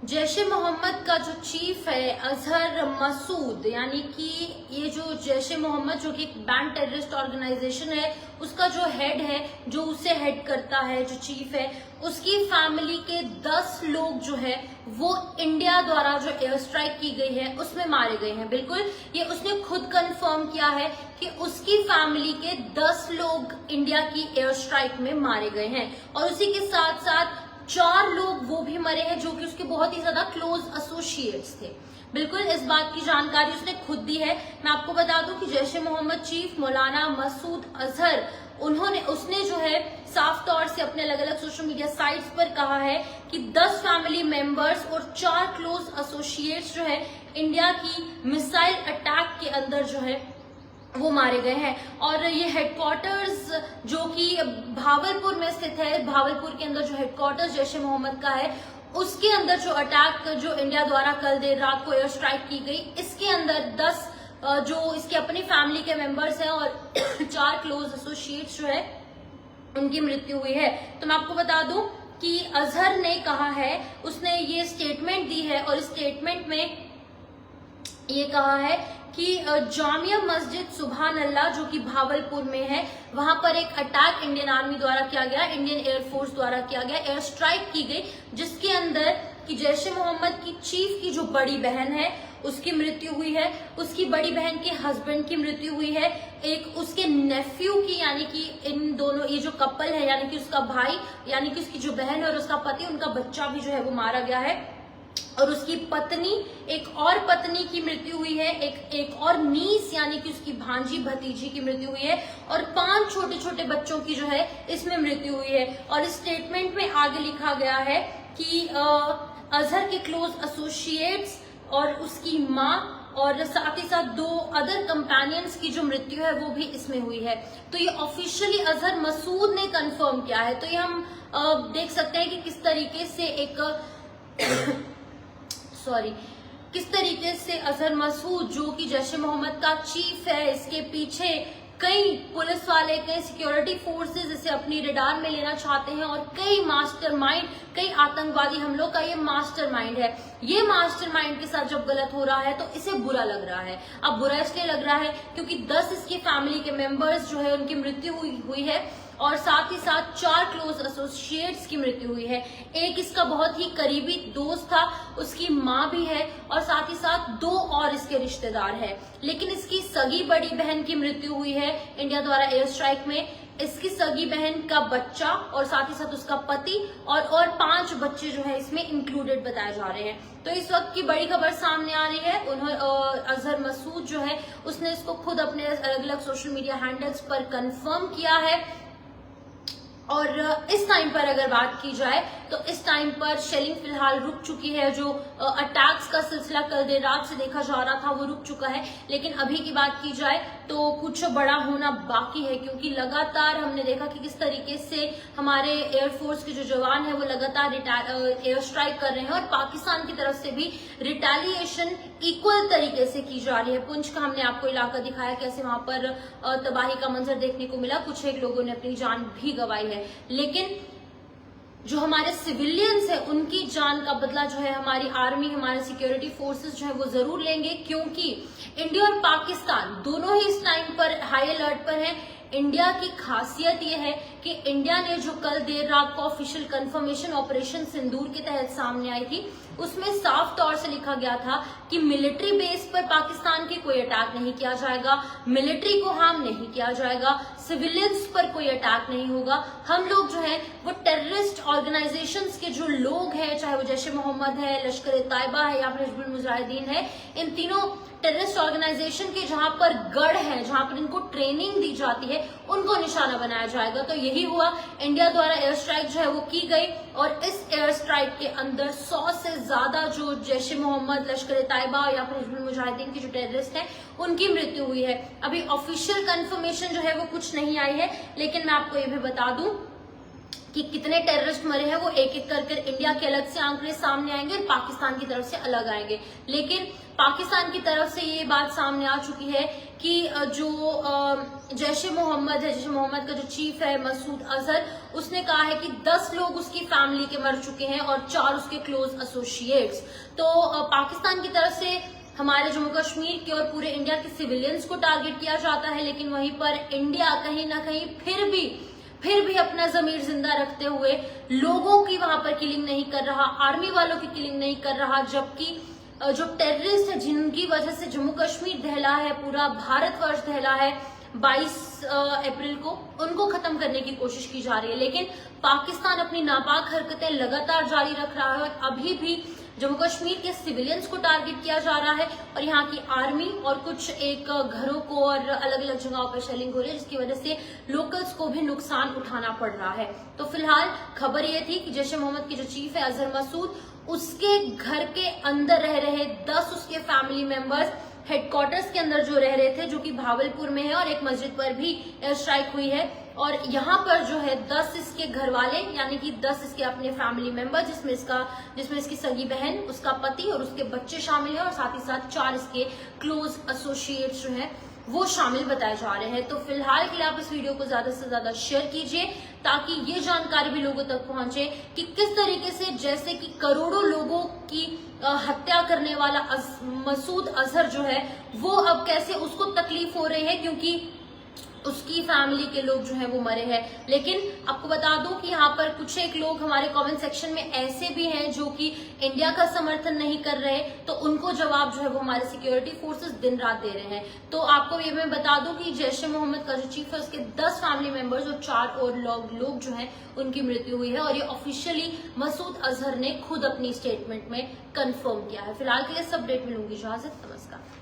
जैश ए मोहम्मद का जो चीफ है अजहर मसूद, यानी कि ये जो जैश ए मोहम्मद जो कि एक बैंड टेररिस्ट ऑर्गेनाइजेशन है, उसका जो हेड है, जो उसे हेड करता है, जो चीफ है, उसकी फैमिली के 10 लोग जो है वो इंडिया द्वारा जो एयर स्ट्राइक की गई है उसमें मारे गए हैं। बिल्कुल, ये उसने खुद कंफर्म किया है कि उसकी फैमिली के 10 लोग इंडिया की एयर स्ट्राइक में मारे गए हैं, और उसी के साथ साथ 4 लोग वो भी मरे हैं जो कि उसके बहुत ही ज्यादा क्लोज एसोसिएट्स थे। बिल्कुल, इस बात की जानकारी उसने खुद दी है। मैं आपको बता दूं कि जैश ए मोहम्मद चीफ मौलाना मसूद अजहर, उसने जो है साफ तौर से अपने अलग अलग सोशल मीडिया साइट्स पर कहा है कि 10 फैमिली मेंबर्स और 4 क्लोज एसोसिएट्स जो है इंडिया की मिसाइल अटैक के अंदर जो है वो मारे गए हैं। और ये हेडक्वार्टर्स जो कि भावलपुर में स्थित है, भावलपुर के अंदर जो हेडक्वार्टर्स जैश ए मोहम्मद का है, उसके अंदर जो अटैक जो इंडिया द्वारा कल देर रात को एयर स्ट्राइक की गई, इसके अंदर 10 जो इसके अपनी फैमिली के मेंबर्स हैं और 4 क्लोज एसोसिएट्स जो है उनकी मृत्यु हुई है। तो मैं आपको बता दूं कि अजहर ने कहा है, उसने ये स्टेटमेंट दी है और इस स्टेटमेंट में ये कहा है कि जामिया मस्जिद सुभान अल्लाह जो कि भावलपुर में है, वहां पर एक अटैक इंडियन आर्मी द्वारा किया गया, इंडियन एयरफोर्स द्वारा किया गया, एयर स्ट्राइक की गई, जिसके अंदर कि जैश ए मोहम्मद की चीफ की जो बड़ी बहन है उसकी मृत्यु हुई है, उसकी बड़ी बहन के हस्बैंड की मृत्यु हुई है, एक उसके नेफ्यू की, यानी कि इन दोनों ये जो कपल है, यानी कि उसका भाई, यानी कि उसकी जो बहन है और उसका पति, उनका बच्चा भी जो है वो मारा गया है, और उसकी पत्नी, एक और पत्नी की मृत्यु हुई है, एक और नीस यानी कि उसकी भांजी भतीजी की मृत्यु हुई है, और 5 छोटे छोटे बच्चों की जो है इसमें मृत्यु हुई है। और इस स्टेटमेंट में आगे लिखा गया है कि अजहर के क्लोज एसोसिएट्स और उसकी माँ और साथ ही साथ 2 अदर कंपेनियंस की जो मृत्यु है वो भी इसमें हुई है। तो ये ऑफिशियली अजहर मसूद ने कंफर्म किया है। तो ये हम देख सकते हैं कि किस तरीके से किस तरीके से अजहर मसूद जो कि जैश ए मोहम्मद का चीफ है, इसके पीछे कई पुलिस वाले, कई सिक्योरिटी फोर्सेस इसे अपनी रडार में लेना चाहते हैं, और कई मास्टरमाइंड, कई आतंकवादी हमलों का ये मास्टरमाइंड है। ये मास्टरमाइंड के साथ जब गलत हो रहा है तो इसे बुरा लग रहा है। अब बुरा इसलिए लग रहा है क्योंकि 10 इसकी फैमिली के मेंबर्स जो है उनकी मृत्यु हुई है, और साथ ही साथ 4 क्लोज एसोसिएट्स की मृत्यु हुई है। एक इसका बहुत ही करीबी दोस्त था, उसकी माँ भी है, और साथ ही साथ 2 और इसके रिश्तेदार हैं। लेकिन इसकी सगी बड़ी बहन की मृत्यु हुई है इंडिया द्वारा एयर स्ट्राइक में। इसकी सगी बहन का बच्चा और साथ ही साथ उसका पति और 5 बच्चे जो है इसमें इंक्लूडेड बताए जा रहे हैं। तो इस वक्त की बड़ी खबर सामने आ रही है। अजहर मसूद जो है उसने इसको खुद अपने अलग अलग सोशल मीडिया हैंडल्स पर कंफर्म किया है। और इस टाइम पर अगर बात की जाए तो इस टाइम पर शेलिंग फिलहाल रुक चुकी है। जो अटैक्स का सिलसिला कल देर रात से देखा जा रहा था वो रुक चुका है, लेकिन अभी की बात की जाए तो कुछ बड़ा होना बाकी है, क्योंकि लगातार हमने देखा कि किस तरीके से हमारे एयरफोर्स के जो जवान है वो लगातार एयर स्ट्राइक कर रहे हैं, और पाकिस्तान की तरफ से भी रिटेलिएशन इक्वल तरीके से की जा रही है। पुंछ का हमने आपको इलाका दिखाया, कैसे वहां पर तबाही का मंजर देखने को मिला, कुछ एक लोगों ने अपनी जान भी गंवाई है। लेकिन जो हमारे सिविलियंस है उनकी जान का बदला जो है हमारी आर्मी, हमारे सिक्योरिटी फोर्सेस जो है वो जरूर लेंगे, क्योंकि इंडिया और पाकिस्तान दोनों ही इस टाइम पर हाई अलर्ट पर हैं। इंडिया की खासियत यह है कि इंडिया ने जो कल देर रात को ऑफिशियल कंफर्मेशन ऑपरेशन सिंदूर के तहत सामने आई थी, उसमें साफ तौर से लिखा गया था कि मिलिट्री बेस पर पाकिस्तान की कोई अटैक नहीं किया जाएगा, मिलिट्री को हार्म नहीं किया जाएगा, सिविलियंस पर कोई अटैक नहीं होगा। हम लोग जो है वो टेररिस्ट ऑर्गेनाइजेशंस के जो लोग हैं, चाहे वो जैश ए मोहम्मद है, लश्कर ए तैयबा है या फिर हिजबुल मुजाहिदीन है, इन तीनों टेररिस्ट ऑर्गेनाइजेशन के जहां पर गढ़ है, जहां पर इनको ट्रेनिंग दी जाती है, उनको निशाना बनाया जाएगा। तो यही हुआ, इंडिया द्वारा एयर स्ट्राइक जो है वो की गई, और इस एयर स्ट्राइक के अंदर 100 से ज्यादा जो जैश ए मोहम्मद, लश्कर ए तैयबा या फिर हिजबुल मुजाहिदीन के जो टेररिस्ट हैं उनकी मृत्यु हुई है। अभी ऑफिशियल कंफर्मेशन जो है वो कुछ नहीं आई है, लेकिन मैं आपको ये भी बता दूं कि कितने टेररिस्ट मरे हैं वो एक एक कर इंडिया के अलग से आंकड़े सामने आएंगे और पाकिस्तान की तरफ से अलग आएंगे। लेकिन पाकिस्तान की तरफ से ये बात सामने आ चुकी है कि जो जैश ए मोहम्मद है, जैश ए मोहम्मद का जो चीफ है मसूद अजहर, उसने कहा है कि 10 लोग उसकी फैमिली के मर चुके हैं और 4 उसके क्लोज एसोसिएट्स। तो पाकिस्तान की तरफ से हमारे जम्मू कश्मीर के और पूरे इंडिया के सिविलियंस को टारगेट किया जाता है, लेकिन वहीं पर इंडिया कहीं ना कहीं फिर भी अपना जमीर जिंदा रखते हुए लोगों की वहां पर किलिंग नहीं कर रहा, आर्मी वालों की किलिंग नहीं कर रहा, जबकि जो टेररिस्ट है जिनकी वजह से जम्मू कश्मीर दहला है, पूरा भारतवर्ष दहला है 22 अप्रैल को, उनको खत्म करने की कोशिश की जा रही है। लेकिन पाकिस्तान अपनी नापाक हरकतें लगातार जारी रख रहा है और अभी भी जम्मू कश्मीर के सिविलियंस को टारगेट किया जा रहा है और यहाँ की आर्मी और कुछ एक घरों को और अलग अलग जगहों पर शेलिंग हो रही है, जिसकी वजह से लोकल्स को भी नुकसान उठाना पड़ रहा है। तो फिलहाल खबर ये थी कि जैश ए मोहम्मद के जो चीफ है अजहर मसूद, उसके घर के अंदर रह रहे 10 उसके फैमिली मेंबर्स हेडक्वार्टर्स के अंदर जो रह रहे थे, जो कि भावलपुर में है, और एक मस्जिद पर भी एयर स्ट्राइक हुई है और यहाँ पर जो है 10 इसके घर वाले यानी कि 10 इसके अपने फैमिली मेंबर, जिसमें इसकी सगी बहन, उसका पति और उसके बच्चे शामिल हैं और साथ ही साथ 4 इसके क्लोज एसोसिएट्स जो हैं वो शामिल बताए जा रहे हैं। तो फिलहाल के लिए आप इस वीडियो को ज्यादा से ज्यादा शेयर कीजिए ताकि ये जानकारी भी लोगों तक पहुंचे कि किस तरीके से जैसे कि करोड़ों लोगों की हत्या करने वाला मसूद अजहर जो है वो अब कैसे उसको तकलीफ हो रही है क्योंकि उसकी फैमिली के लोग जो हैं वो मरे हैं। लेकिन आपको बता दूं कि यहाँ पर कुछ एक लोग हमारे कमेंट सेक्शन में ऐसे भी हैं जो कि इंडिया का समर्थन नहीं कर रहे, तो उनको जवाब जो है वो हमारे सिक्योरिटी फोर्सेस दिन रात दे रहे हैं। तो आपको ये मैं बता दूं कि जैश ए मोहम्मद का जो चीफ है उसके 10 फैमिली मेंबर्स और 4 और लोग जो हैं उनकी मृत्यु हुई है और ये ऑफिशियली मसूद अजहर ने खुद अपनी स्टेटमेंट में कंफर्म किया है। फिलहाल के लिए सब अपडेट में लूंगी इजाजत, नमस्कार।